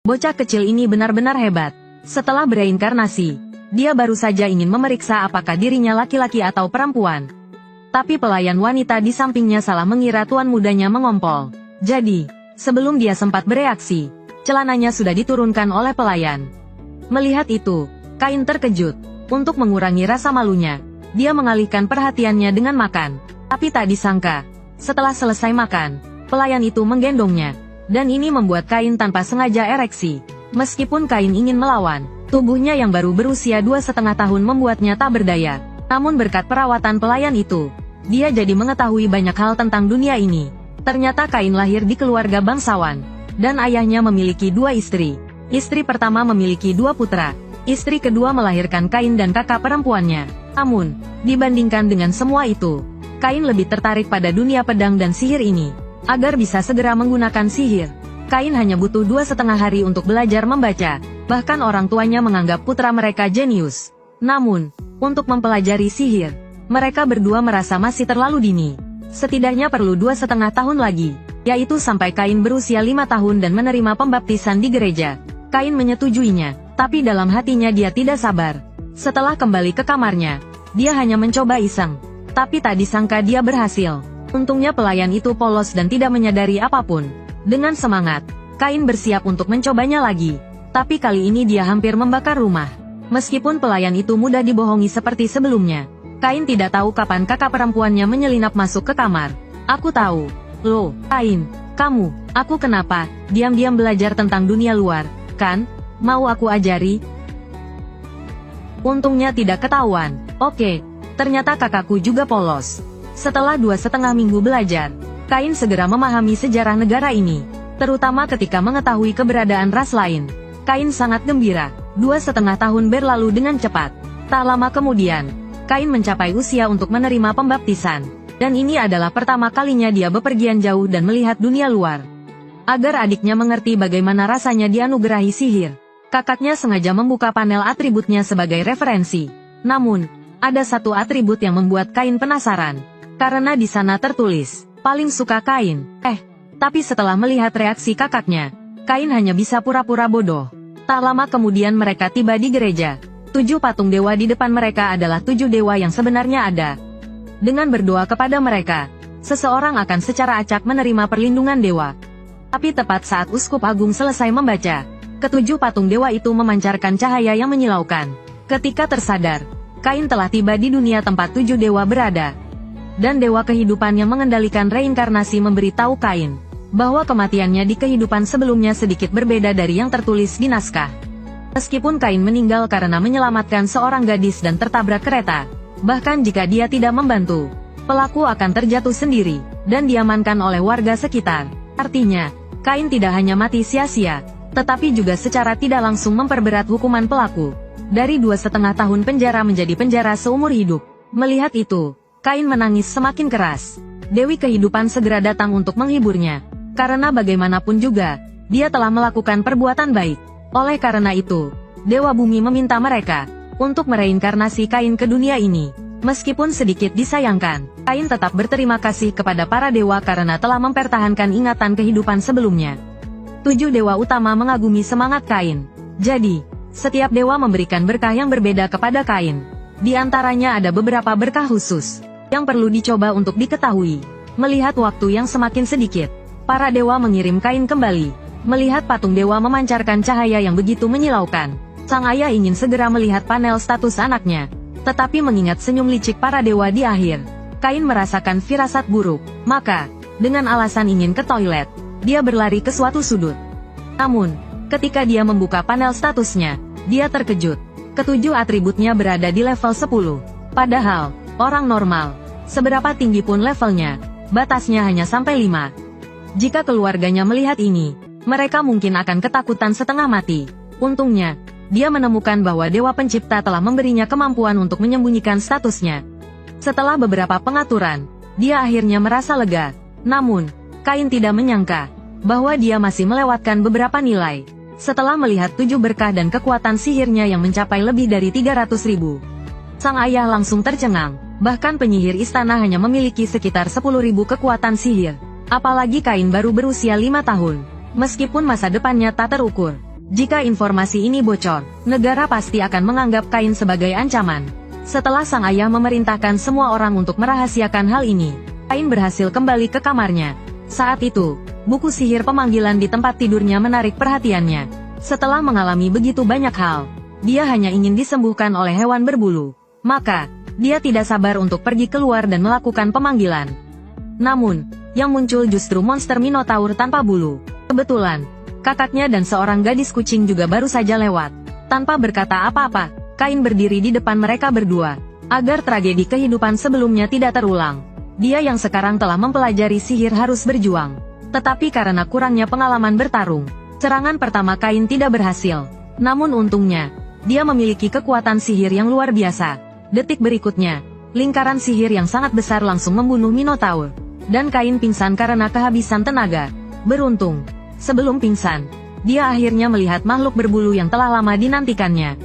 Bocah kecil ini benar-benar hebat. Setelah bereinkarnasi, dia baru saja ingin memeriksa apakah dirinya laki-laki atau perempuan. Tapi pelayan wanita di sampingnya salah mengira tuan mudanya mengompol. Jadi, sebelum dia sempat bereaksi, celananya sudah diturunkan oleh pelayan. Melihat itu, Kain terkejut. Untuk mengurangi rasa malunya, dia mengalihkan perhatiannya dengan makan. Tapi tak disangka, setelah selesai makan, pelayan itu menggendongnya. Dan ini membuat Kain tanpa sengaja ereksi. Meskipun Kain ingin melawan, tubuhnya yang baru berusia 2,5 tahun membuatnya tak berdaya. Namun berkat perawatan pelayan itu, dia jadi mengetahui banyak hal tentang dunia ini. Ternyata Kain lahir di keluarga bangsawan, dan ayahnya memiliki 2 istri. Istri pertama memiliki 2 putra. Istri kedua melahirkan Kain dan kakak perempuannya. Namun, dibandingkan dengan semua itu, Kain lebih tertarik pada dunia pedang dan sihir ini. Agar bisa segera menggunakan sihir, Kain hanya butuh 2,5 hari untuk belajar membaca. Bahkan orang tuanya menganggap putra mereka jenius. Namun, untuk mempelajari sihir, mereka berdua merasa masih terlalu dini. Setidaknya perlu 2,5 tahun lagi, yaitu sampai Kain berusia 5 tahun dan menerima pembaptisan di gereja. Kain menyetujuinya. Tapi dalam hatinya dia tidak sabar. Setelah kembali ke kamarnya, dia hanya mencoba iseng. Tapi tak disangka dia berhasil. Untungnya pelayan itu polos dan tidak menyadari apapun. Dengan semangat, Kain bersiap untuk mencobanya lagi. Tapi kali ini dia hampir membakar rumah. Meskipun pelayan itu mudah dibohongi seperti sebelumnya, Kain tidak tahu kapan kakak perempuannya menyelinap masuk ke kamar. Aku tahu. Loh, Kain, kamu, aku kenapa? Diam-diam belajar tentang dunia luar, kan? Mau aku ajari? Untungnya tidak ketahuan. Oke, ternyata kakakku juga polos. Setelah 2,5 minggu belajar, Kain segera memahami sejarah negara ini. Terutama ketika mengetahui keberadaan ras lain. Kain sangat gembira. 2,5 tahun berlalu dengan cepat. Tak lama kemudian, Kain mencapai usia untuk menerima pembaptisan. Dan ini adalah pertama kalinya dia bepergian jauh dan melihat dunia luar. Agar adiknya mengerti bagaimana rasanya dianugerahi sihir, kakaknya sengaja membuka panel atributnya sebagai referensi. Namun, ada satu atribut yang membuat Kain penasaran. Karena di sana tertulis, paling suka Kain. Tapi setelah melihat reaksi kakaknya, Kain hanya bisa pura-pura bodoh. Tak lama kemudian mereka tiba di gereja. 7 patung dewa di depan mereka adalah 7 dewa yang sebenarnya ada. Dengan berdoa kepada mereka, seseorang akan secara acak menerima perlindungan dewa. Tapi tepat saat Uskup Agung selesai membaca, ke-7 patung dewa itu memancarkan cahaya yang menyilaukan. Ketika tersadar, Kain telah tiba di dunia tempat 7 dewa berada. Dan dewa kehidupan yang mengendalikan reinkarnasi memberitahu Kain bahwa kematiannya di kehidupan sebelumnya sedikit berbeda dari yang tertulis di naskah. Meskipun Kain meninggal karena menyelamatkan seorang gadis dan tertabrak kereta, bahkan jika dia tidak membantu, pelaku akan terjatuh sendiri dan diamankan oleh warga sekitar. Artinya, Kain tidak hanya mati sia-sia, tetapi juga secara tidak langsung memperberat hukuman pelaku. Dari 2,5 tahun penjara menjadi penjara seumur hidup. Melihat itu, Kain menangis semakin keras. Dewi kehidupan segera datang untuk menghiburnya. Karena bagaimanapun juga, dia telah melakukan perbuatan baik. Oleh karena itu, Dewa Bumi meminta mereka untuk mereinkarnasi Kain ke dunia ini. Meskipun sedikit disayangkan, Kain tetap berterima kasih kepada para dewa karena telah mempertahankan ingatan kehidupan sebelumnya. 7 dewa utama mengagumi semangat Kain. Jadi, setiap dewa memberikan berkah yang berbeda kepada Kain. Di antaranya ada beberapa berkah khusus yang perlu dicoba untuk diketahui. Melihat waktu yang semakin sedikit, para dewa mengirim Kain kembali. Melihat patung dewa memancarkan cahaya yang begitu menyilaukan, sang ayah ingin segera melihat panel status anaknya. Tetapi mengingat senyum licik para dewa di akhir, Kain merasakan firasat buruk. Maka, dengan alasan ingin ke toilet, dia berlari ke suatu sudut. Namun, ketika dia membuka panel statusnya, dia terkejut. Ke-7 atributnya berada di level 10. Padahal, orang normal, seberapa tinggi pun levelnya, batasnya hanya sampai 5. Jika keluarganya melihat ini, mereka mungkin akan ketakutan setengah mati. Untungnya, dia menemukan bahwa Dewa Pencipta telah memberinya kemampuan untuk menyembunyikan statusnya. Setelah beberapa pengaturan, dia akhirnya merasa lega. Namun, Kain tidak menyangka bahwa dia masih melewatkan beberapa nilai. Setelah melihat 7 berkah dan kekuatan sihirnya yang mencapai lebih dari 300.000, sang ayah langsung tercengang. Bahkan penyihir istana hanya memiliki sekitar 10.000 kekuatan sihir. Apalagi Kain baru berusia 5 tahun. Meskipun masa depannya tak terukur, Jika informasi ini bocor, negara pasti akan menganggap Kain sebagai ancaman. Setelah sang ayah memerintahkan semua orang untuk merahasiakan hal ini, Kain berhasil kembali ke kamarnya. Saat itu, buku sihir pemanggilan di tempat tidurnya menarik perhatiannya. Setelah mengalami begitu banyak hal, dia hanya ingin disembuhkan oleh hewan berbulu. Maka, dia tidak sabar untuk pergi keluar dan melakukan pemanggilan. Namun, yang muncul justru monster Minotaur tanpa bulu. Kebetulan, kakaknya dan seorang gadis kucing juga baru saja lewat. Tanpa berkata apa-apa, Kain berdiri di depan mereka berdua, agar tragedi kehidupan sebelumnya tidak terulang. Dia yang sekarang telah mempelajari sihir harus berjuang. Tetapi karena kurangnya pengalaman bertarung, serangan pertama Kain tidak berhasil. Namun untungnya, dia memiliki kekuatan sihir yang luar biasa. Detik berikutnya, lingkaran sihir yang sangat besar langsung membunuh Minotaur. Dan Kain pingsan karena kehabisan tenaga. Beruntung, sebelum pingsan, dia akhirnya melihat makhluk berbulu yang telah lama dinantikannya.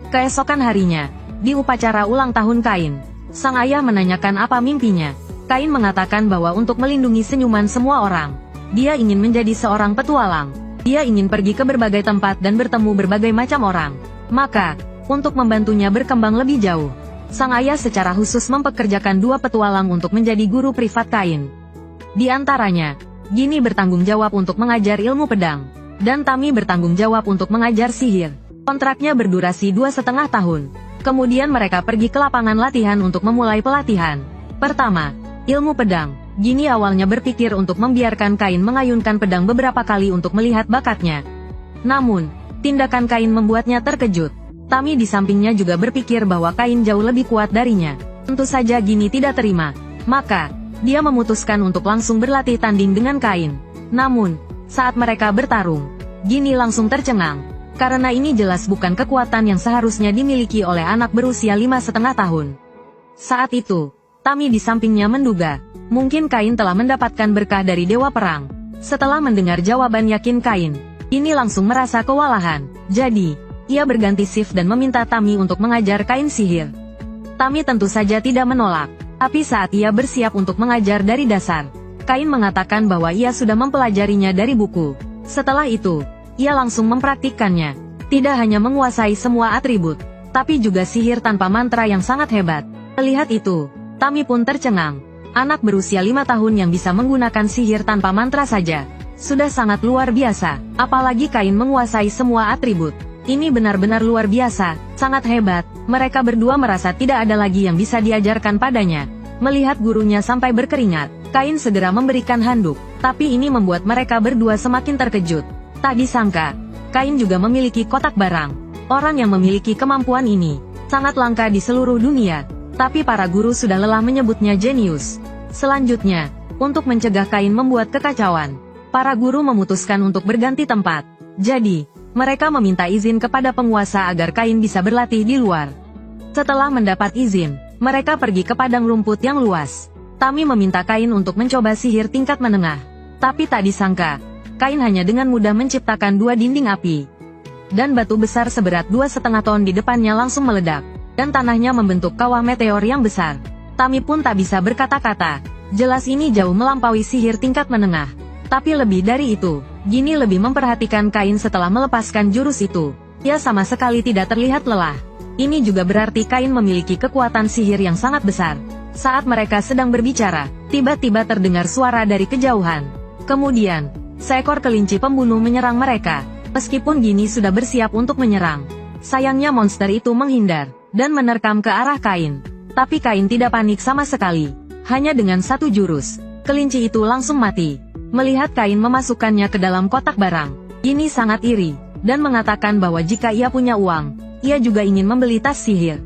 Keesokan harinya, di upacara ulang tahun Kain, sang ayah menanyakan apa mimpinya. Kain mengatakan bahwa untuk melindungi senyuman semua orang, dia ingin menjadi seorang petualang. Dia ingin pergi ke berbagai tempat dan bertemu berbagai macam orang. Maka, untuk membantunya berkembang lebih jauh, sang ayah secara khusus mempekerjakan 2 petualang untuk menjadi guru privat Kain. Di antaranya, Gini bertanggung jawab untuk mengajar ilmu pedang, dan Tami bertanggung jawab untuk mengajar sihir. Kontraknya berdurasi 2,5 tahun. Kemudian mereka pergi ke lapangan latihan untuk memulai pelatihan. Pertama, ilmu pedang. Gini awalnya berpikir untuk membiarkan Kain mengayunkan pedang beberapa kali untuk melihat bakatnya. Namun, tindakan Kain membuatnya terkejut. Tami di sampingnya juga berpikir bahwa Kain jauh lebih kuat darinya. Tentu saja Gini tidak terima. Maka, dia memutuskan untuk langsung berlatih tanding dengan Kain. Namun, saat mereka bertarung, Gini langsung tercengang. Karena ini jelas bukan kekuatan yang seharusnya dimiliki oleh anak berusia 5,5 tahun. Saat itu, Tami di sampingnya menduga, mungkin Kain telah mendapatkan berkah dari Dewa Perang. Setelah mendengar jawaban yakin Kain, Gini langsung merasa kewalahan. Jadi, ia berganti shift dan meminta Tami untuk mengajar Kain sihir. Tami tentu saja tidak menolak. Tapi saat ia bersiap untuk mengajar dari dasar, Kain mengatakan bahwa ia sudah mempelajarinya dari buku. Setelah itu, ia langsung mempraktikkannya. Tidak hanya menguasai semua atribut, tapi juga sihir tanpa mantra yang sangat hebat. Melihat itu, Tami pun tercengang. Anak berusia 5 tahun yang bisa menggunakan sihir tanpa mantra saja sudah sangat luar biasa. Apalagi Kain menguasai semua atribut. Ini benar-benar luar biasa, sangat hebat. Mereka berdua merasa tidak ada lagi yang bisa diajarkan padanya. Melihat gurunya sampai berkeringat, Kain segera memberikan handuk. Tapi ini membuat mereka berdua semakin terkejut. Tak disangka, Kain juga memiliki kotak barang. Orang yang memiliki kemampuan ini sangat langka di seluruh dunia. Tapi para guru sudah lelah menyebutnya jenius. Selanjutnya, untuk mencegah Kain membuat kekacauan, para guru memutuskan untuk berganti tempat. Jadi, mereka meminta izin kepada penguasa agar Kain bisa berlatih di luar. Setelah mendapat izin, mereka pergi ke padang rumput yang luas. Tami meminta Kain untuk mencoba sihir tingkat menengah. Tapi tak disangka, Kain hanya dengan mudah menciptakan 2 dinding api. Dan batu besar seberat 2,5 ton di depannya langsung meledak. Dan tanahnya membentuk kawah meteor yang besar. Tami pun tak bisa berkata-kata. Jelas ini jauh melampaui sihir tingkat menengah. Tapi lebih dari itu, Gini lebih memperhatikan Kain setelah melepaskan jurus itu. Ia sama sekali tidak terlihat lelah. Ini juga berarti Kain memiliki kekuatan sihir yang sangat besar. Saat mereka sedang berbicara, tiba-tiba terdengar suara dari kejauhan. Kemudian, seekor kelinci pembunuh menyerang mereka. Meskipun Gini sudah bersiap untuk menyerang, sayangnya monster itu menghindar dan menerkam ke arah Kain. Tapi Kain tidak panik sama sekali. Hanya dengan 1 jurus, kelinci itu langsung mati. Melihat Kain memasukkannya ke dalam kotak barang, Gini sangat iri dan mengatakan bahwa jika ia punya uang, ia juga ingin membeli tas sihir.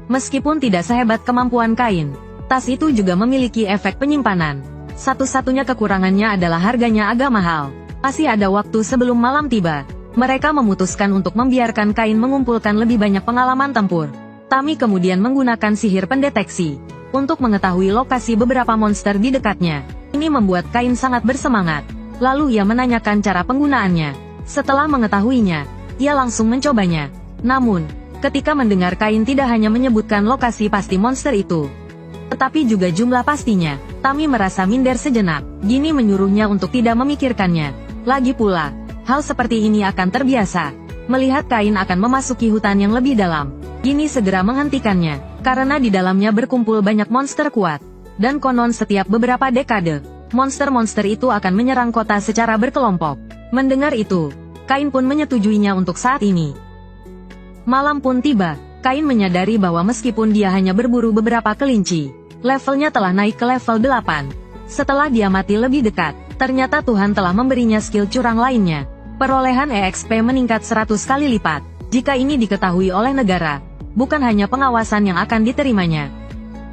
Meskipun tidak sehebat kemampuan Kain, tas itu juga memiliki efek penyimpanan. Satu-satunya kekurangannya adalah harganya agak mahal. Masih ada waktu sebelum malam tiba. Mereka memutuskan untuk membiarkan Kain mengumpulkan lebih banyak pengalaman tempur. Tami kemudian menggunakan sihir pendeteksi untuk mengetahui lokasi beberapa monster di dekatnya. Ini membuat Kain sangat bersemangat. Lalu ia menanyakan cara penggunaannya. Setelah mengetahuinya, ia langsung mencobanya. Namun, ketika mendengar Kain tidak hanya menyebutkan lokasi pasti monster itu, tetapi juga jumlah pastinya, Tami merasa minder sejenak. Gini menyuruhnya untuk tidak memikirkannya. Lagi pula, Hal seperti ini akan terbiasa. Melihat Kain akan memasuki hutan yang lebih dalam, Gini segera menghentikannya, karena di dalamnya berkumpul banyak monster kuat. Dan konon setiap beberapa dekade, monster-monster itu akan menyerang kota secara berkelompok. Mendengar itu, Kain pun menyetujuinya untuk saat ini. Malam pun tiba, Kain menyadari bahwa meskipun dia hanya berburu beberapa kelinci, levelnya telah naik ke level 8. Setelah dia mati lebih dekat, ternyata Tuhan telah memberinya skill curang lainnya. Perolehan EXP meningkat 100 kali lipat. Jika ini diketahui oleh negara, bukan hanya pengawasan yang akan diterimanya,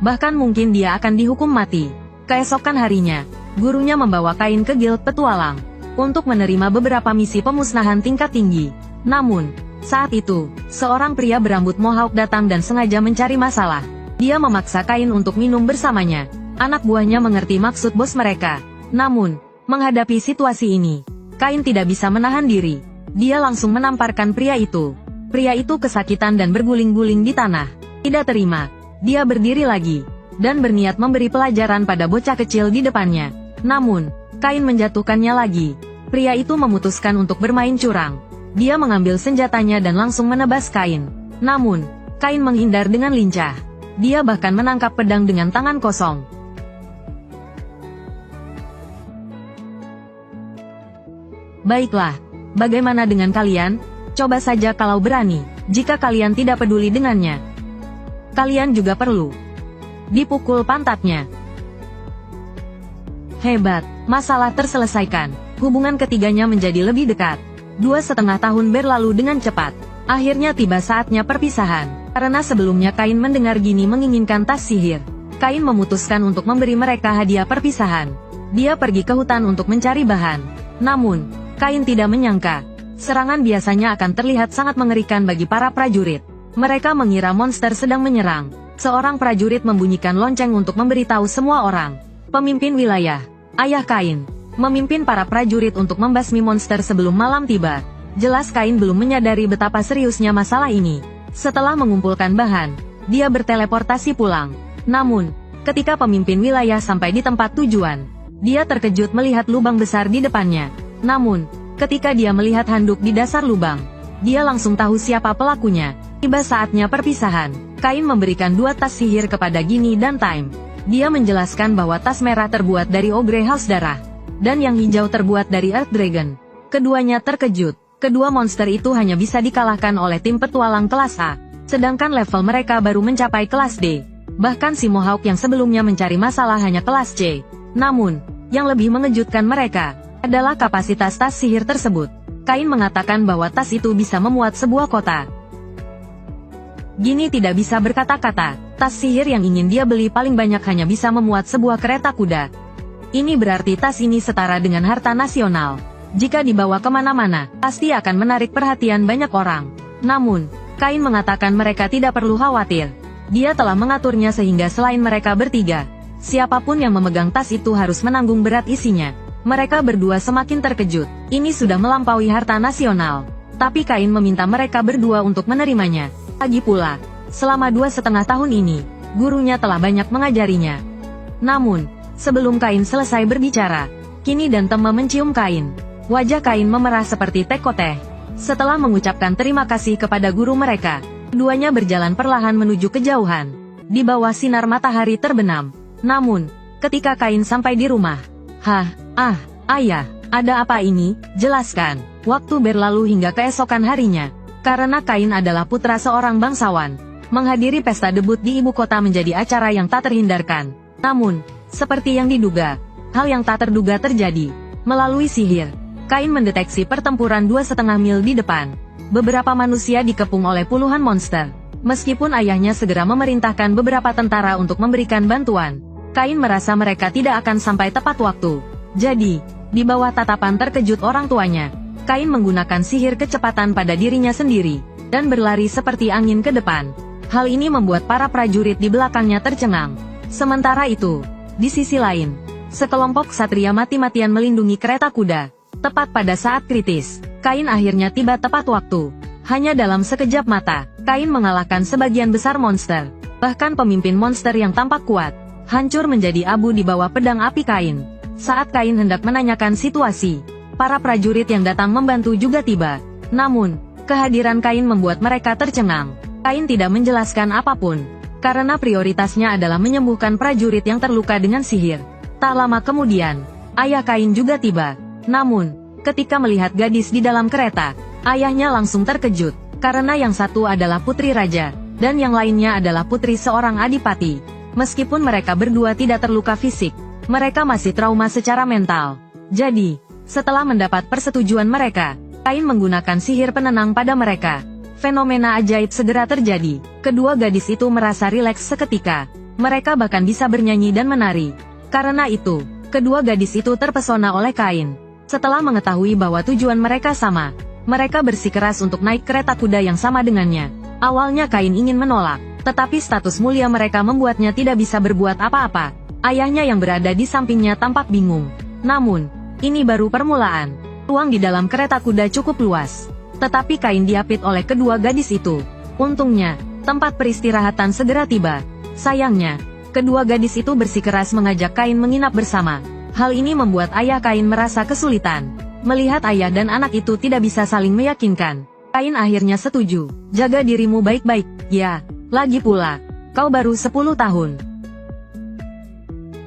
bahkan mungkin dia akan dihukum mati. Keesokan harinya, gurunya membawa Kain ke guild petualang untuk menerima beberapa misi pemusnahan tingkat tinggi. Namun, saat itu, seorang pria berambut mohawk datang dan sengaja mencari masalah. Dia memaksa Kain untuk minum bersamanya. Anak buahnya mengerti maksud bos mereka. Namun, menghadapi situasi ini, Kain tidak bisa menahan diri. Dia langsung menamparkan pria itu. Pria itu kesakitan dan berguling-guling di tanah. Tidak terima, dia berdiri lagi, dan berniat memberi pelajaran pada bocah kecil di depannya. Namun, Kain menjatuhkannya lagi. Pria itu memutuskan untuk bermain curang. Dia mengambil senjatanya dan langsung menebas Kain. Namun, Kain menghindar dengan lincah. Dia bahkan menangkap pedang dengan tangan kosong. Baiklah, bagaimana dengan kalian? Coba saja kalau berani. Jika kalian tidak peduli dengannya, kalian juga perlu dipukul pantatnya. Hebat, masalah terselesaikan. Hubungan ketiganya menjadi lebih dekat. 2,5 tahun berlalu dengan cepat. Akhirnya tiba saatnya perpisahan. Karena sebelumnya Kain mendengar Gini menginginkan tas sihir, Kain memutuskan untuk memberi mereka hadiah perpisahan. Dia pergi ke hutan untuk mencari bahan. Namun, Kain tidak menyangka, serangan biasanya akan terlihat sangat mengerikan bagi para prajurit. Mereka mengira monster sedang menyerang. Seorang prajurit membunyikan lonceng untuk memberitahu semua orang. Pemimpin wilayah, ayah Kain, memimpin para prajurit untuk membasmi monster sebelum malam tiba. Jelas Kain belum menyadari betapa seriusnya masalah ini. Setelah mengumpulkan bahan, dia berteleportasi pulang. Namun, ketika pemimpin wilayah sampai di tempat tujuan, dia terkejut melihat lubang besar di depannya. Namun, ketika dia melihat handuk di dasar lubang, dia langsung tahu siapa pelakunya. Tiba saatnya perpisahan. Kain memberikan 2 tas sihir kepada Gini dan Time. Dia menjelaskan bahwa tas merah terbuat dari Ogre House Darah, dan yang hijau terbuat dari Earth Dragon. Keduanya terkejut. Kedua monster itu hanya bisa dikalahkan oleh tim petualang kelas A, sedangkan level mereka baru mencapai kelas D. Bahkan si Mohawk yang sebelumnya mencari masalah hanya kelas C. Namun, yang lebih mengejutkan mereka adalah kapasitas tas sihir tersebut. Kain mengatakan bahwa tas itu bisa memuat sebuah kota. Gini tidak bisa berkata-kata. Tas sihir yang ingin dia beli paling banyak hanya bisa memuat sebuah kereta kuda. Ini berarti tas ini setara dengan harta nasional. Jika dibawa kemana-mana, pasti akan menarik perhatian banyak orang. Namun, Kain mengatakan mereka tidak perlu khawatir. Dia telah mengaturnya sehingga selain mereka bertiga, siapapun yang memegang tas itu harus menanggung berat isinya. Mereka berdua semakin terkejut. Ini sudah melampaui harta nasional. Tapi Kain meminta mereka berdua untuk menerimanya. Lagi pula, selama 2,5 tahun ini, gurunya telah banyak mengajarinya. Namun, sebelum Kain selesai berbicara, Gini dan Tema mencium Kain. Wajah Kain memerah seperti tekoteh. Setelah mengucapkan terima kasih kepada guru mereka, keduanya berjalan perlahan menuju kejauhan, di bawah sinar matahari terbenam. Namun, ketika Kain sampai di rumah, ayah, ada apa ini? Jelaskan. Waktu berlalu hingga keesokan harinya. Karena Kain adalah putra seorang bangsawan, menghadiri pesta debut di ibu kota menjadi acara yang tak terhindarkan. Namun, seperti yang diduga, hal yang tak terduga terjadi. Melalui sihir, Kain mendeteksi pertempuran 2,5 mil di depan. Beberapa manusia dikepung oleh puluhan monster. Meskipun ayahnya segera memerintahkan beberapa tentara untuk memberikan bantuan, Kain merasa mereka tidak akan sampai tepat waktu. Jadi, di bawah tatapan terkejut orang tuanya, Kain menggunakan sihir kecepatan pada dirinya sendiri, dan berlari seperti angin ke depan. Hal ini membuat para prajurit di belakangnya tercengang. Sementara itu, di sisi lain, sekelompok ksatria mati-matian melindungi kereta kuda. Tepat pada saat kritis, Kain akhirnya tiba tepat waktu. Hanya dalam sekejap mata, Kain mengalahkan sebagian besar monster. Bahkan pemimpin monster yang tampak kuat, hancur menjadi abu di bawah pedang api Kain. Saat Kain hendak menanyakan situasi, Para prajurit yang datang membantu juga tiba. Namun, kehadiran Kain membuat mereka tercengang. Kain tidak menjelaskan apapun, karena prioritasnya adalah menyembuhkan prajurit yang terluka dengan sihir. Tak lama kemudian, ayah Kain juga tiba. Namun, ketika melihat gadis di dalam kereta, ayahnya langsung terkejut, karena yang satu adalah putri raja, dan yang lainnya adalah putri seorang adipati. Meskipun mereka berdua tidak terluka fisik, mereka masih trauma secara mental. Jadi, setelah mendapat persetujuan mereka, Kain menggunakan sihir penenang pada mereka. Fenomena ajaib segera terjadi. Kedua gadis itu merasa rileks seketika. Mereka bahkan bisa bernyanyi dan menari. Karena itu, kedua gadis itu terpesona oleh Kain. Setelah mengetahui bahwa tujuan mereka sama, mereka bersikeras untuk naik kereta kuda yang sama dengannya. Awalnya Kain ingin menolak, tetapi status mulia mereka membuatnya tidak bisa berbuat apa-apa. Ayahnya yang berada di sampingnya tampak bingung. Namun, ini baru permulaan. Ruang di dalam kereta kuda cukup luas. Tetapi Kain diapit oleh kedua gadis itu. Untungnya, tempat peristirahatan segera tiba. Sayangnya, kedua gadis itu bersikeras mengajak Kain menginap bersama. Hal ini membuat ayah Kain merasa kesulitan. Melihat ayah dan anak itu tidak bisa saling meyakinkan, Kain akhirnya setuju. Jaga dirimu baik-baik, ya. Lagi pula, kau baru 10 tahun.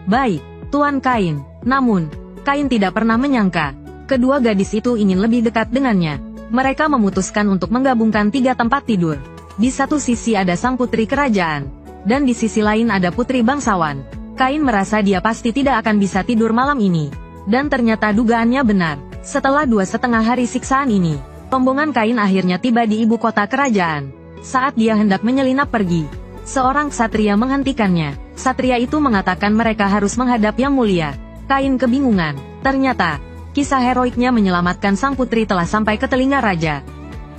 Baik, Tuan Kain. Namun, Kain tidak pernah menyangka, kedua gadis itu ingin lebih dekat dengannya. Mereka memutuskan untuk menggabungkan 3 tempat tidur. Di satu sisi ada sang putri kerajaan, dan di sisi lain ada putri bangsawan. Kain merasa dia pasti tidak akan bisa tidur malam ini. Dan ternyata dugaannya benar. Setelah 2,5 hari siksaan ini, rombongan Kain akhirnya tiba di ibu kota kerajaan. Saat dia hendak menyelinap pergi, seorang ksatria menghentikannya. Ksatria itu mengatakan mereka harus menghadap Yang Mulia. Kain kebingungan. Ternyata, kisah heroiknya menyelamatkan sang putri telah sampai ke telinga raja.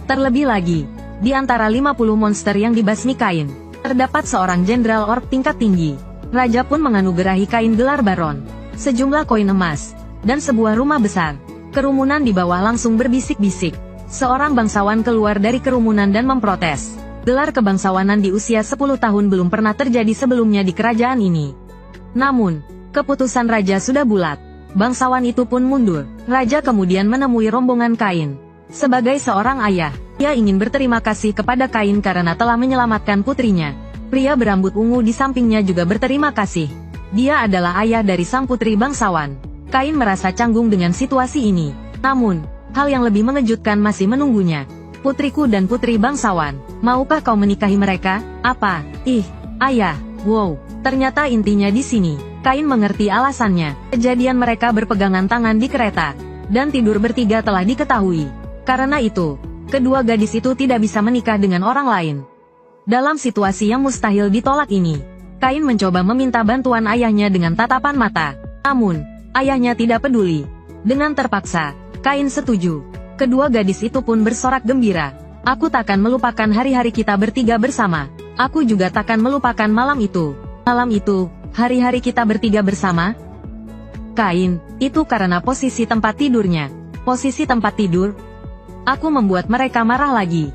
Terlebih lagi, di antara 50 monster yang dibasmi Kain, terdapat seorang jenderal orc tingkat tinggi. Raja pun menganugerahi Kain gelar baron, sejumlah koin emas, dan sebuah rumah besar. Kerumunan di bawah langsung berbisik-bisik. Seorang bangsawan keluar dari kerumunan dan memprotes. Gelar kebangsawanan di usia 10 tahun belum pernah terjadi sebelumnya di kerajaan ini. Namun, keputusan raja sudah bulat. Bangsawan itu pun mundur. Raja kemudian menemui rombongan Kain. Sebagai seorang ayah, ia ingin berterima kasih kepada Kain karena telah menyelamatkan putrinya. Pria berambut ungu di sampingnya juga berterima kasih. Dia adalah ayah dari sang putri bangsawan. Kain merasa canggung dengan situasi ini. Namun, hal yang lebih mengejutkan masih menunggunya. Putriku dan putri bangsawan, maukah kau menikahi mereka? Apa? Ih, ayah, wow, ternyata intinya di sini. Kain mengerti alasannya. Kejadian mereka berpegangan tangan di kereta, dan tidur bertiga telah diketahui. Karena itu, kedua gadis itu tidak bisa menikah dengan orang lain. Dalam situasi yang mustahil ditolak ini, Kain mencoba meminta bantuan ayahnya dengan tatapan mata. Namun, ayahnya tidak peduli. Dengan terpaksa, Kain setuju. Kedua gadis itu pun bersorak gembira. Aku takkan melupakan hari-hari kita bertiga bersama. Aku juga takkan melupakan malam itu. Malam itu, hari-hari kita bertiga bersama. Kain, itu karena posisi tempat tidurnya. Posisi tempat tidur. Aku membuat mereka marah lagi.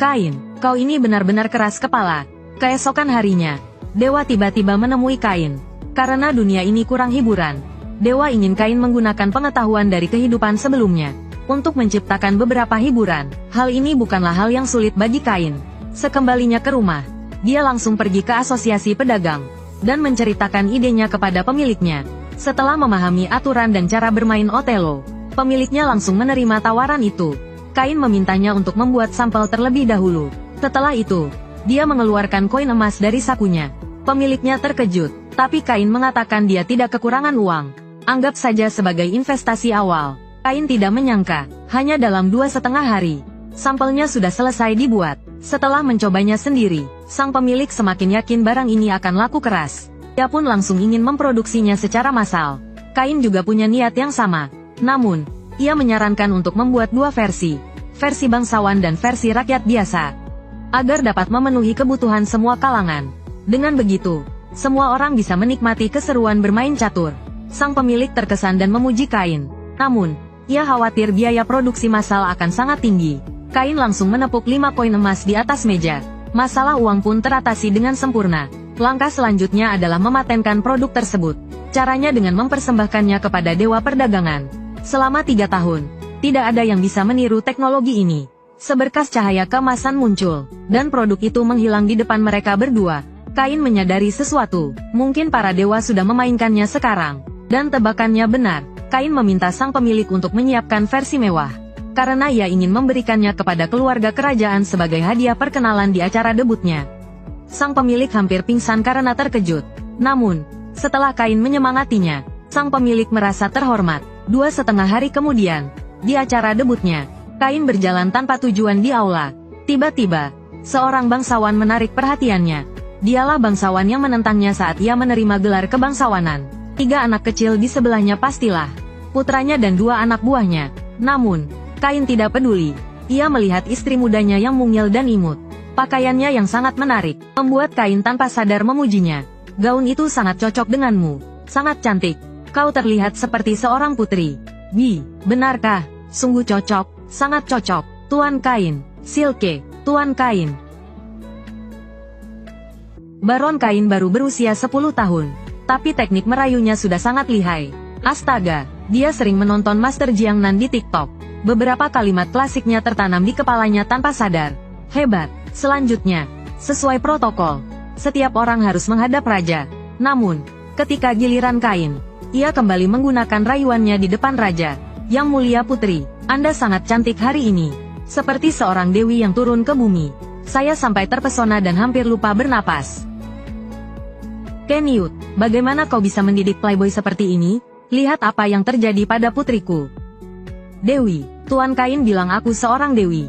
Kain, kau ini benar-benar keras kepala. Keesokan harinya, Dewa tiba-tiba menemui Kain. Karena dunia ini kurang hiburan, Dewa ingin Kain menggunakan pengetahuan dari kehidupan sebelumnya untuk menciptakan beberapa hiburan. Hal ini bukanlah hal yang sulit bagi Kain. Sekembalinya ke rumah, dia langsung pergi ke asosiasi pedagang dan menceritakan idenya kepada pemiliknya. Setelah memahami aturan dan cara bermain Otelo, pemiliknya langsung menerima tawaran itu. Kain memintanya untuk membuat sampel terlebih dahulu. Setelah itu, dia mengeluarkan koin emas dari sakunya. Pemiliknya terkejut, tapi Kain mengatakan dia tidak kekurangan uang. Anggap saja sebagai investasi awal. Kain tidak menyangka, hanya dalam 2,5 hari, sampelnya sudah selesai dibuat. Setelah mencobanya sendiri, sang pemilik semakin yakin barang ini akan laku keras. Dia pun langsung ingin memproduksinya secara massal. Kain juga punya niat yang sama. Namun, ia menyarankan untuk membuat 2 versi bangsawan dan versi rakyat biasa, agar dapat memenuhi kebutuhan semua kalangan. Dengan begitu, semua orang bisa menikmati keseruan bermain catur. Sang pemilik terkesan dan memuji Kain. Namun, ia khawatir biaya produksi massal akan sangat tinggi. Kain langsung menepuk 5 koin emas di atas meja. Masalah uang pun teratasi dengan sempurna. Langkah selanjutnya adalah mematenkan produk tersebut. Caranya dengan mempersembahkannya kepada Dewa Perdagangan. Selama 3 tahun, tidak ada yang bisa meniru teknologi ini. Seberkas cahaya keemasan muncul, dan produk itu menghilang di depan mereka berdua. Kain menyadari sesuatu, mungkin para dewa sudah memainkannya sekarang. Dan tebakannya benar, Kain meminta sang pemilik untuk menyiapkan versi mewah. Karena ia ingin memberikannya kepada keluarga kerajaan sebagai hadiah perkenalan di acara debutnya. Sang pemilik hampir pingsan karena terkejut. Namun, setelah Kain menyemangatinya, sang pemilik merasa terhormat. 2,5 hari kemudian, di acara debutnya, Kain berjalan tanpa tujuan di aula. Tiba-tiba, seorang bangsawan menarik perhatiannya. Dialah bangsawan yang menentangnya saat ia menerima gelar kebangsawanan. 3 anak kecil di sebelahnya pastilah putranya dan 2 anak buahnya. Namun, Kain tidak peduli. Ia melihat istri mudanya yang mungil dan imut. Pakaiannya yang sangat menarik, membuat Kain tanpa sadar memujinya. Gaun itu sangat cocok denganmu. Sangat cantik. Kau terlihat seperti seorang putri. Benarkah? Sungguh cocok. Sangat cocok, Tuan Kain. Silke, Tuan Kain. Baron Kain baru berusia 10 tahun. Tapi teknik merayunya sudah sangat lihai. Astaga, dia sering menonton Master Jiangnan di TikTok. Beberapa kalimat klasiknya tertanam di kepalanya tanpa sadar. Hebat. Selanjutnya, sesuai protokol, setiap orang harus menghadap raja. Namun, ketika giliran Kain, ia kembali menggunakan rayuannya di depan raja. Yang mulia putri, Anda sangat cantik hari ini. Seperti seorang dewi yang turun ke bumi. Saya sampai terpesona dan hampir lupa bernapas. Keniut, bagaimana kau bisa mendidik playboy seperti ini? Lihat apa yang terjadi pada putriku. Dewi, Tuan Kain bilang aku seorang dewi.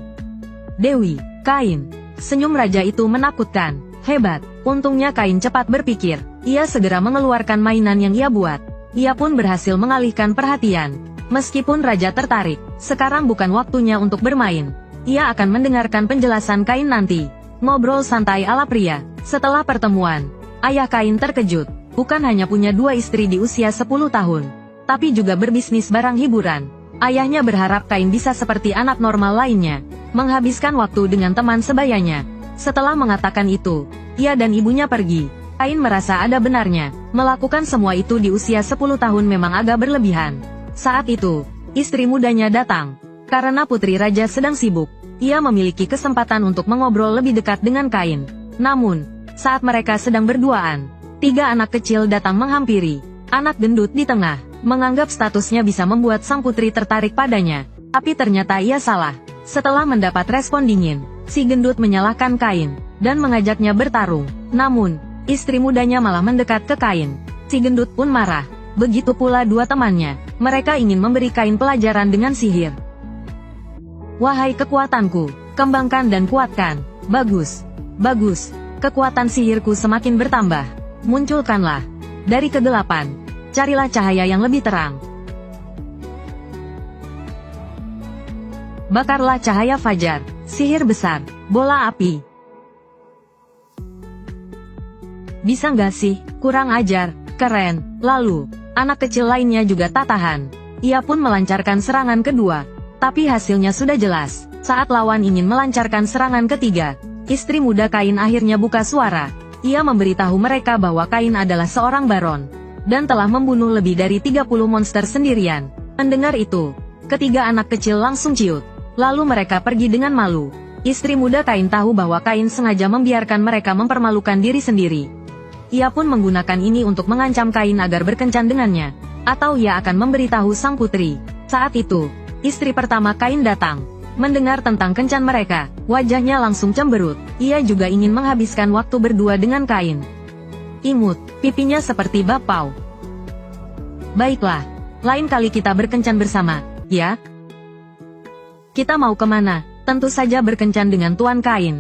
Dewi, Kain. Senyum raja itu menakutkan. Hebat, untungnya Kain cepat berpikir. Ia segera mengeluarkan mainan yang ia buat. Ia pun berhasil mengalihkan perhatian. Meskipun raja tertarik, sekarang bukan waktunya untuk bermain. Ia akan mendengarkan penjelasan Kain nanti. Ngobrol santai ala pria. Setelah pertemuan, ayah Kain terkejut. Bukan hanya punya 2 istri di usia 10 tahun, tapi juga berbisnis barang hiburan. Ayahnya berharap Kain bisa seperti anak normal lainnya, menghabiskan waktu dengan teman sebayanya. Setelah mengatakan itu, ia dan ibunya pergi. Kain merasa ada benarnya. Melakukan semua itu di usia 10 tahun memang agak berlebihan. Saat itu, istri mudanya datang. Karena putri raja sedang sibuk, ia memiliki kesempatan untuk mengobrol lebih dekat dengan Kain. Namun, saat mereka sedang berduaan, 3 anak kecil datang menghampiri. Anak gendut di tengah, menganggap statusnya bisa membuat sang putri tertarik padanya. Tapi ternyata ia salah. Setelah mendapat respon dingin, si gendut menyalahkan Kain, dan mengajaknya bertarung. Namun, istri mudanya malah mendekat ke Kain. Si gendut pun marah. Begitu pula 2 temannya. Mereka ingin memberi Kain pelajaran dengan sihir. Wahai kekuatanku, kembangkan dan kuatkan. Bagus. Bagus. Kekuatan sihirku semakin bertambah. Munculkanlah. Dari kegelapan, carilah cahaya yang lebih terang. Bakarlah cahaya fajar. Sihir besar. Bola api. Bisa nggak sih? Kurang ajar. Keren. Lalu, anak kecil lainnya juga tak tahan. Ia pun melancarkan serangan kedua. Tapi hasilnya sudah jelas. Saat lawan ingin melancarkan serangan ketiga, istri muda Kain akhirnya buka suara. Ia memberitahu mereka bahwa Kain adalah seorang baron, dan telah membunuh lebih dari 30 monster sendirian. Mendengar itu, ketiga anak kecil langsung ciut. Lalu mereka pergi dengan malu. Istri muda Kain tahu bahwa Kain sengaja membiarkan mereka mempermalukan diri sendiri. Ia pun menggunakan ini untuk mengancam Kain agar berkencan dengannya, atau ia akan memberitahu sang putri. Saat itu, istri pertama Kain datang. Mendengar tentang kencan mereka, wajahnya langsung cemberut. Ia juga ingin menghabiskan waktu berdua dengan Kain. Imut, pipinya seperti bapau. Baiklah, lain kali kita berkencan bersama, ya? Kita mau kemana? Tentu saja berkencan dengan Tuan Kain.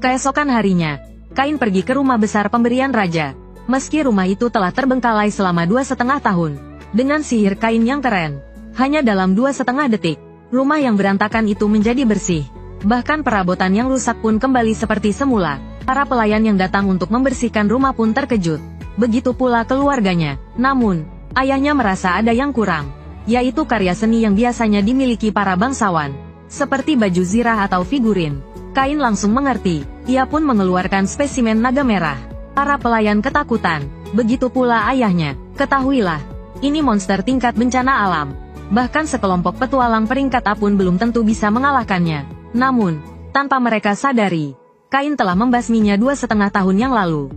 Keesokan harinya, Kain pergi ke rumah besar pemberian raja. Meski rumah itu telah terbengkalai selama 2,5 tahun, dengan sihir Kain yang keren, hanya dalam 2,5 detik, rumah yang berantakan itu menjadi bersih. Bahkan perabotan yang rusak pun kembali seperti semula. Para pelayan yang datang untuk membersihkan rumah pun terkejut. Begitu pula keluarganya. Namun, ayahnya merasa ada yang kurang, yaitu karya seni yang biasanya dimiliki para bangsawan, seperti baju zirah atau figurin. Kain langsung mengerti. Ia pun mengeluarkan spesimen naga merah. Para pelayan ketakutan. Begitu pula ayahnya. Ketahuilah, Ini monster tingkat bencana alam. Bahkan sekelompok petualang peringkat A pun belum tentu bisa mengalahkannya. Namun, tanpa mereka sadari, Kain telah membasminya 2,5 tahun yang lalu.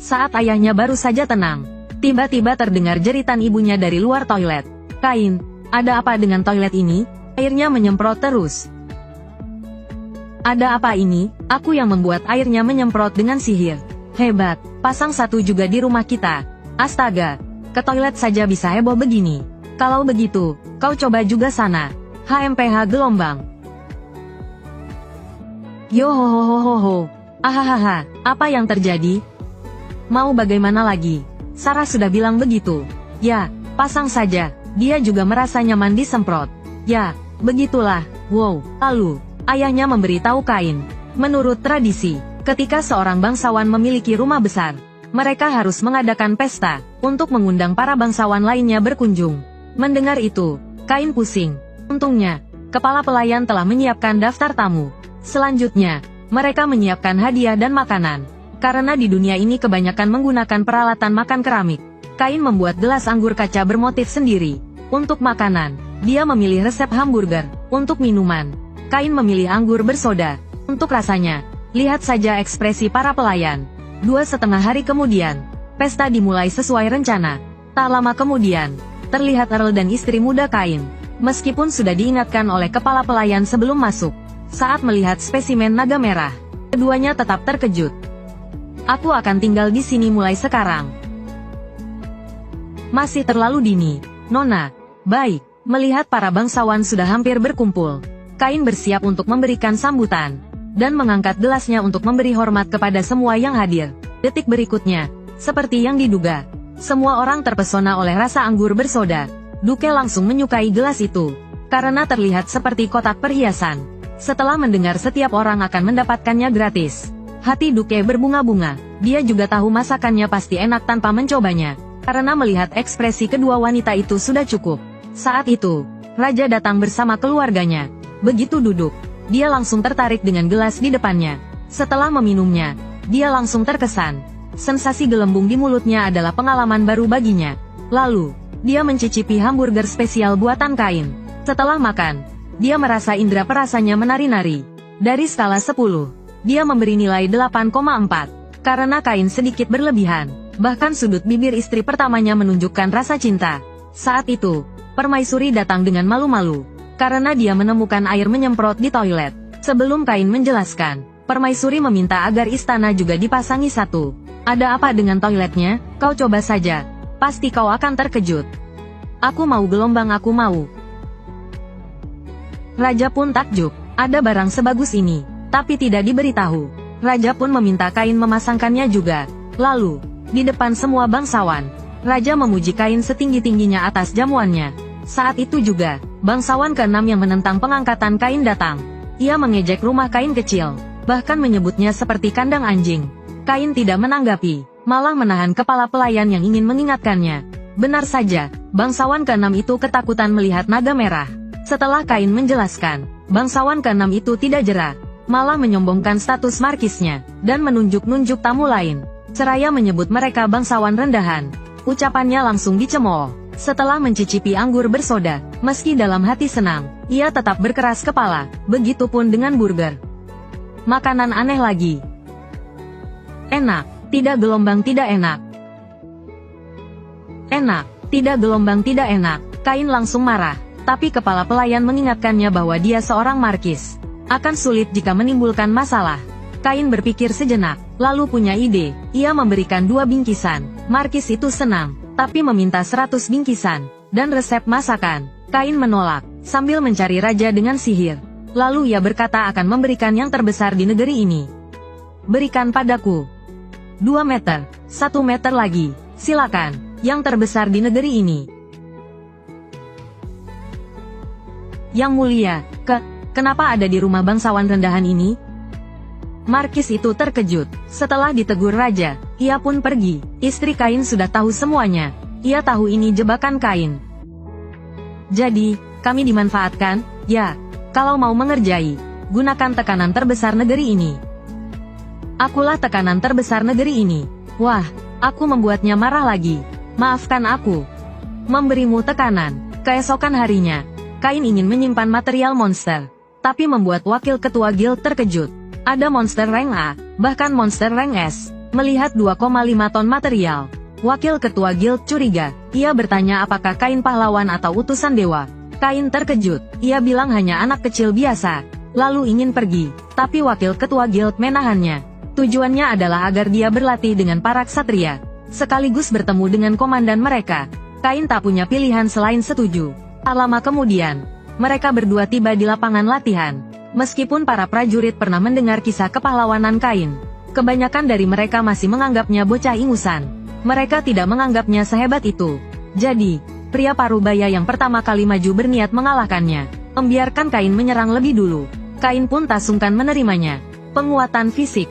Saat ayahnya baru saja tenang, tiba-tiba terdengar jeritan ibunya dari luar toilet. "Kain, ada apa dengan toilet ini? Airnya menyemprot terus." "Ada apa ini? Aku yang membuat airnya menyemprot dengan sihir. Hebat, pasang satu juga di rumah kita. Astaga, ke toilet saja bisa heboh begini. Kalau begitu, kau coba juga sana." HMPH gelombang. Yohohohoho. Ahahaha, apa yang terjadi? Mau bagaimana lagi? Sarah sudah bilang begitu. Ya, pasang saja. Dia juga merasa nyaman disemprot. Ya, begitulah. Wow, lalu, ayahnya memberitahu Kain. Menurut tradisi, ketika seorang bangsawan memiliki rumah besar, mereka harus mengadakan pesta, untuk mengundang para bangsawan lainnya berkunjung. Mendengar itu, Kain pusing. Untungnya, kepala pelayan telah menyiapkan daftar tamu. Selanjutnya, mereka menyiapkan hadiah dan makanan. Karena di dunia ini kebanyakan menggunakan peralatan makan keramik, Kain membuat gelas anggur kaca bermotif sendiri. Untuk makanan, dia memilih resep hamburger. Untuk minuman, Kain memilih anggur bersoda. Untuk rasanya, lihat saja ekspresi para pelayan. 2,5 hari kemudian, pesta dimulai sesuai rencana. Tak lama kemudian, terlihat Earl dan istri muda Kain. Meskipun sudah diingatkan oleh kepala pelayan sebelum masuk, saat melihat spesimen naga merah, keduanya tetap terkejut. "Aku akan tinggal di sini mulai sekarang." "Masih terlalu dini, Nona." "Baik." Melihat para bangsawan sudah hampir berkumpul, Kain bersiap untuk memberikan sambutan, dan mengangkat gelasnya untuk memberi hormat kepada semua yang hadir. Detik berikutnya, seperti yang diduga, semua orang terpesona oleh rasa anggur bersoda. Duke langsung menyukai gelas itu, karena terlihat seperti kotak perhiasan. Setelah mendengar setiap orang akan mendapatkannya gratis, hati Duke berbunga-bunga. Dia juga tahu masakannya pasti enak tanpa mencobanya, karena melihat ekspresi kedua wanita itu sudah cukup. Saat itu, Raja datang bersama keluarganya. Begitu duduk, dia langsung tertarik dengan gelas di depannya. Setelah meminumnya, dia langsung terkesan. Sensasi gelembung di mulutnya adalah pengalaman baru baginya. Lalu, dia mencicipi hamburger spesial buatan Kain. Setelah makan, dia merasa indera perasanya menari-nari. Dari skala 10, dia memberi nilai 8,4. Karena Kain sedikit berlebihan, bahkan sudut bibir istri pertamanya menunjukkan rasa cinta. Saat itu, permaisuri datang dengan malu-malu, karena dia menemukan air menyemprot di toilet. Sebelum Kain menjelaskan, permaisuri meminta agar istana juga dipasangi satu. "Ada apa dengan toiletnya? Kau coba saja. Pasti kau akan terkejut." "Aku mau gelombang, aku mau." Raja pun takjub, ada barang sebagus ini, tapi tidak diberitahu. Raja pun meminta Kain memasangkannya juga. Lalu, di depan semua bangsawan, Raja memuji Kain setinggi-tingginya atas jamuannya. Saat itu juga, bangsawan ke-6 yang menentang pengangkatan Kain datang. Ia mengejek rumah Kain kecil, bahkan menyebutnya seperti kandang anjing. Kain tidak menanggapi, malah menahan kepala pelayan yang ingin mengingatkannya. Benar saja, bangsawan ke-6 itu ketakutan melihat naga merah. Setelah Kain menjelaskan, bangsawan ke-6 itu tidak jera, malah menyombongkan status markisnya, dan menunjuk-nunjuk tamu lain. Seraya menyebut mereka bangsawan rendahan. Ucapannya langsung dicemooh. Setelah mencicipi anggur bersoda, meski dalam hati senang, ia tetap berkeras kepala. Begitupun dengan burger. Makanan aneh lagi. Enak, tidak gelombang tidak enak. Enak, tidak gelombang tidak enak. Kain langsung marah. Tapi kepala pelayan mengingatkannya bahwa dia seorang markis. Akan sulit jika menimbulkan masalah. Kain berpikir sejenak, lalu punya ide. Ia memberikan 2 bingkisan. Markis itu senang, tapi meminta 100 bingkisan, dan resep masakan. Kain menolak, sambil mencari raja dengan sihir. Lalu ia berkata akan memberikan yang terbesar di negeri ini. "Berikan padaku 2 meter, 1 meter lagi, silakan, yang terbesar di negeri ini." "Yang mulia, kenapa ada di rumah bangsawan rendahan ini?" Markis itu terkejut. Setelah ditegur raja, ia pun pergi. Istri Kain sudah tahu semuanya. Ia tahu ini jebakan Kain. "Jadi, kami dimanfaatkan? Ya, kalau mau mengerjai, gunakan tekanan terbesar negeri ini." "Akulah tekanan terbesar negeri ini." "Wah, aku membuatnya marah lagi. Maafkan aku." memberimu tekanan. Keesokan harinya, Kain ingin menyimpan material monster, tapi membuat wakil ketua guild terkejut. Ada monster rank A, bahkan monster rank S. Melihat 2,5 ton material, wakil ketua guild curiga. Ia bertanya apakah Kain pahlawan atau utusan dewa. Kain terkejut. Ia bilang hanya anak kecil biasa, lalu ingin pergi. Tapi wakil ketua guild menahannya. Tujuannya adalah agar dia berlatih dengan para ksatria, sekaligus bertemu dengan komandan mereka. Kain tak punya pilihan selain setuju. Tak lama kemudian, mereka berdua tiba di lapangan latihan. Meskipun para prajurit pernah mendengar kisah kepahlawanan Kain, kebanyakan dari mereka masih menganggapnya bocah ingusan. Mereka tidak menganggapnya sehebat itu. Jadi, pria parubaya yang pertama kali maju berniat mengalahkannya, membiarkan Kain menyerang lebih dulu. Kain pun tak sungkan menerimanya. Penguatan fisik.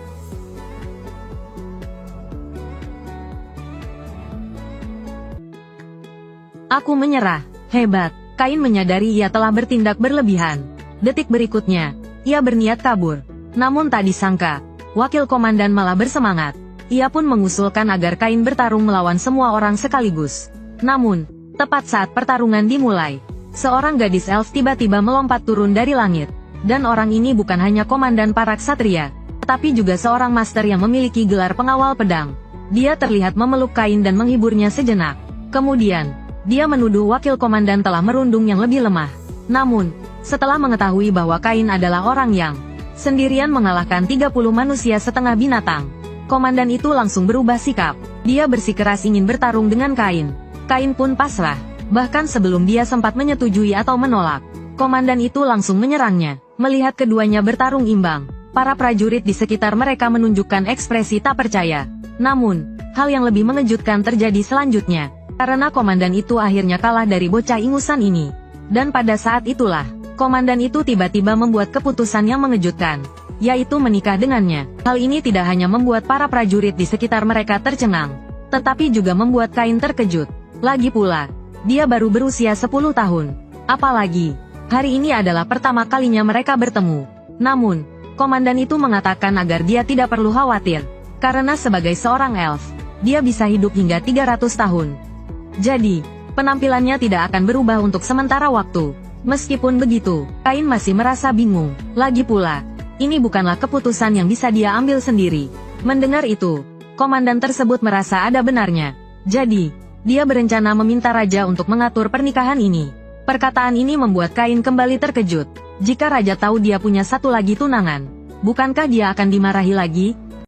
Aku menyerah. Hebat. Kain menyadari ia telah bertindak berlebihan. Detik berikutnya, ia berniat kabur. Namun tak disangka, wakil komandan malah bersemangat. Ia pun mengusulkan agar Kain bertarung melawan semua orang sekaligus. Namun, tepat saat pertarungan dimulai, seorang gadis elf tiba-tiba melompat turun dari langit. Dan orang ini bukan hanya komandan para ksatria, tetapi juga seorang master yang memiliki gelar pengawal pedang. Dia terlihat memeluk Kain dan menghiburnya sejenak. Kemudian, dia menuduh wakil komandan telah merundung yang lebih lemah. Namun, setelah mengetahui bahwa Kain adalah orang yang sendirian mengalahkan 30 manusia setengah binatang, komandan itu langsung berubah sikap. Dia bersikeras ingin bertarung dengan Kain. Kain pun pasrah. Bahkan sebelum dia sempat menyetujui atau menolak, komandan itu langsung menyerangnya. Melihat keduanya bertarung imbang, para prajurit di sekitar mereka menunjukkan ekspresi tak percaya. Namun, hal yang lebih mengejutkan terjadi selanjutnya. Karena komandan itu akhirnya kalah dari bocah ingusan ini. Dan pada saat itulah, komandan itu tiba-tiba membuat keputusan yang mengejutkan, yaitu menikah dengannya. Hal ini tidak hanya membuat para prajurit di sekitar mereka tercengang, tetapi juga membuat Kain terkejut. Lagi pula, dia baru berusia 10 tahun. Apalagi, hari ini adalah pertama kalinya mereka bertemu. Namun, komandan itu mengatakan agar dia tidak perlu khawatir, karena sebagai seorang elf, dia bisa hidup hingga 300 tahun. Jadi, penampilannya tidak akan berubah untuk sementara waktu. Meskipun begitu, Kain masih merasa bingung. Lagi pula, ini bukanlah keputusan yang bisa dia ambil sendiri. Mendengar itu, komandan tersebut merasa ada benarnya. Jadi, dia berencana meminta raja untuk mengatur pernikahan ini. Perkataan ini membuat Kain kembali terkejut. Jika raja tahu dia punya satu lagi tunangan, bukankah dia akan dimarahi lagi?